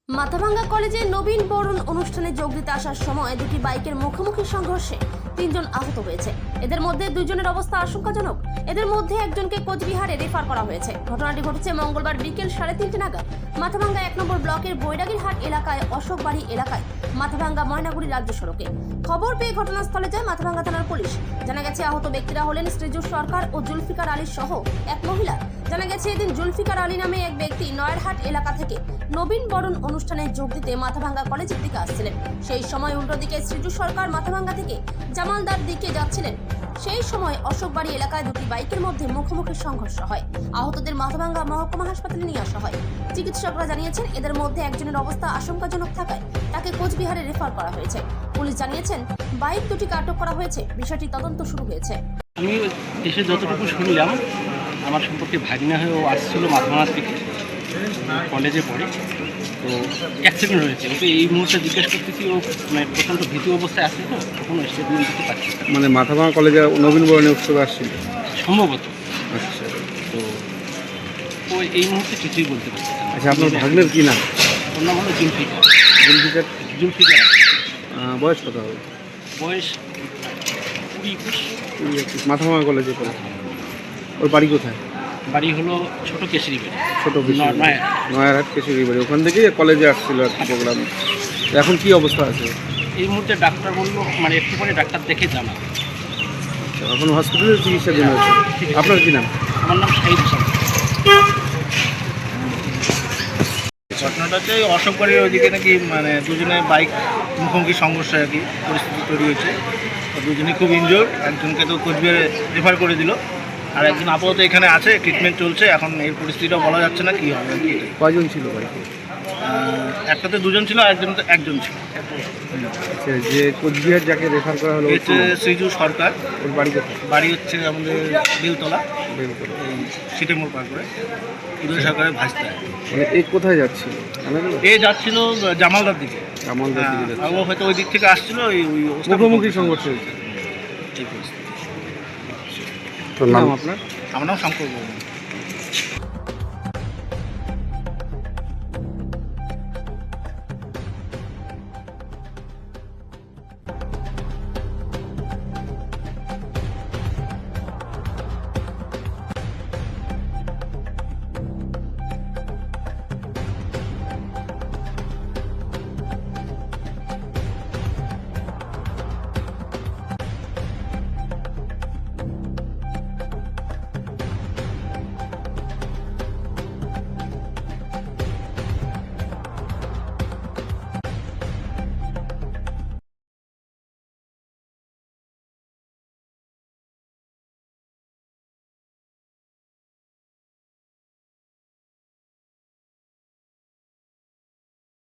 মাথাভাঙ্গা কলেজে নবীন বরণ অনুষ্ঠানে যোগ দিতে আসার সময় দুটি বাইকের মুখোমুখি সংঘর্ষে 3 জন আহত হয়েছে। এদের মধ্যে 2 জনের অবস্থা আশঙ্কাজনক। এদের মধ্যে একজনকে কোচবিহারে রেফার করা হয়েছে। ঘটনাটি ঘটেছে মঙ্গলবার বিকেল 3:30 নাগাদ মাথাভাঙ্গা 1 নম্বর ব্লকের বৈরাগীরহাট এলাকায় অশোকবাড়ি এলাকায় মাথাভাঙ্গা ময়নাগুড়ি রাজ্য সড়কে। খবর পেয়ে ঘটনাস্থলে যায় মাথাভাঙ্গা থানার পুলিশ। জানা গেছে আহত ব্যক্তিরা হলেন শ্রীজু সরকার ও জুলফিকার আলী সহ এক মহিলা। জানা গেছে এদিন জুলফিকার আলী নামে এক ব্যক্তি নয়ারহাট এলাকা থেকে নবীন বরণ অনুষ্ঠানে যোগ দিতে মাথাভাঙ্গা কলেজের দিকে আসছিলেন। সেই সময় উল্টো দিকে শ্রীজু সরকার মাথাভাঙ্গা থেকে জামালদার দিকে যাচ্ছিলেন। সেই সময় অশোকবাড়ি এলাকায় দুটি বাইকের মধ্যে মুখোমুখি সংঘর্ষ হয়। আহতদের মাথাভাঙ্গা মহকুমা হাসপাতালে নিয়ে আসা হয়। চিকিৎসকরা জানিয়েছেন এদের মধ্যে একজনের অবস্থা আশঙ্কাজনক থাকায় তাকে কোচবিহারে রেফার করা হয়েছে। পুলিশ জানিয়েছেন বাইক দুটিকে আটক করা হয়েছে। বিষয়টি তদন্ত শুরু হয়েছে। আমি এসে যতটুকু শুনলাম, আমার সম্পর্কে ভাগিনা হয়েও আসছিল মাথাভাঙা থেকে, কলেজে পড়ে, তো অ্যাক্সিডেন্ট হয়েছে। ওকে এই মুহূর্তে জিজ্ঞেস করতেছি, ও মানে প্রচণ্ড ভীতি অবস্থায় আসছে, তো তখন স্টেটমেন্ট দিতে পারছি না। মানে মাথাভাঙা কলেজে নবীন বরণের উৎসবে আসছিল সম্ভবত। আচ্ছা, তো ও এই মুহূর্তে কিছুই বলতে পারছে না। আচ্ছা, আপনার ভাগ্নের কি নাম? ওর নাম হলো জুলফিকার। জুলফিকার জুলফিকার বয়স কত হবে? বয়স 20-21। মাথাভাঙা কলেজে পড়ে। ওর বাড়ি কোথায়? বাড়ি হলো ছোট কেশরি বাড়ি, ছোট নয়। নয়ারহাট কেশরি বাড়ি। ওখান থেকেই কলেজে আসছিল একটা প্রোগ্রাম। এখন কি অবস্থা আছে? এই মুহূর্তে ডাক্তার বললো, মানে একটু পরে ডাক্তার দেখে জানা। আচ্ছা, এখন হসপিটালে চিকিৎসাধীন হচ্ছে। আপনার কি নাম? আমার নাম শাহিদ হোসেন। ঘটনাটা হচ্ছে অশোকবাড়ির ওইদিকে নাকি মানে দুজনে বাইক মুখোমুখি সংঘর্ষ আর কি পরিস্থিতি তৈরি হয়েছে। তো দুজনে খুব ইনজোর্ড। একজনকে তো কোচবিহারে রেফার করে দিল, আর একজন আপাতত এখানে আছে, ট্রিটমেন্ট চলছে। এখন এই পরিস্থিতিটা বলা যাচ্ছে না কী হবে আর কি। কয়জন ছিল বাইকে? একটাতে দুজন ছিল, আরেকজনতে একজন ছিল। আচ্ছা, যে কোচবিহার যাকে রেফার করা হলো হচ্ছে শ্রীজু সরকার। ওর বাড়ি কোথায়? বাড়ি হচ্ছে আমাদের বেলতলা, বেলতলা। এই সিটেমোড় পার করে উদয় সরকারের ভাস্তায়। মানে এই কোথায় যাচ্ছিল? এ যাচ্ছিল জামালদার দিকে। আমাদের দিকে যাচ্ছে। ও হয়তো ওই দিক থেকে আসছিল, ওই মুখোমুখি সংঘর্ষ হয়েছে। এই পরিস্থিতি। তো নাম আপনার? আমার নাম শঙ্কর বর্মন।